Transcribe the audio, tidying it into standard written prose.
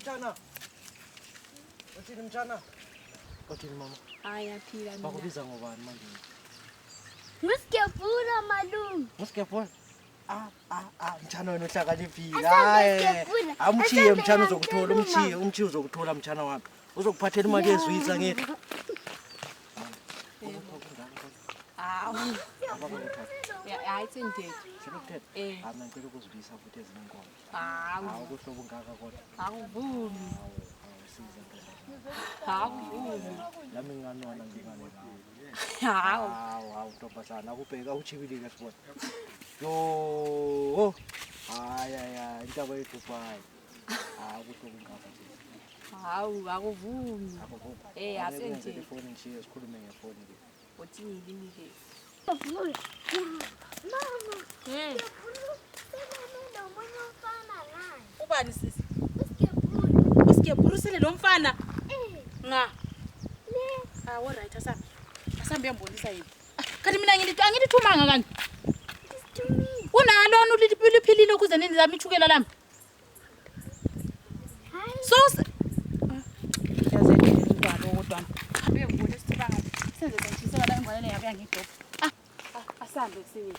mtshana. Uthini mtshana? Uthini mama? Hayi yaphila mina. Bakubiza ngobani manje? Nguskefula malume. Nguskefula? Mtshana wena uhlakaniphile. Hayi. Amchiye mtshana uzokuthola umchiye uzokuthola mtshana wami. Uzokuphathela imali yezwitsa ngeke. Hawu. Hayi sendeke. Sekuthethe. Mina ngicela ukuzibisa futhi ezinye inkomo. Hawu. Kuhlobo ngaka kodwa. Awuvumi. Siza ngeke. Awuvumi. Lami nganona ngingane. Hawu. Ntombazana akubheka uchibilike sibona. Yo. Hayi intaba yethu phayi. Kuhlobo ngaka. Hawu akuvumi. Asenje. Ifoni ngishiye sikhulume ngefoni ke. Uthini nike? Mama. Ubani sisi? Nguskefula. Usikebhurusele lo mfana. Nga. Le. Alright asambe. Asambe yambonisa yini? Kanti mina angilithumanga kanti. Isithumile. Unalo uliphilile ukuze nini zami ichukela lami? Hayi. So yazele ngibalo kodwa. Abe ngibona isithibanga. Senze ngishisa la ingwane yabe ngidopha. Asambe siwe.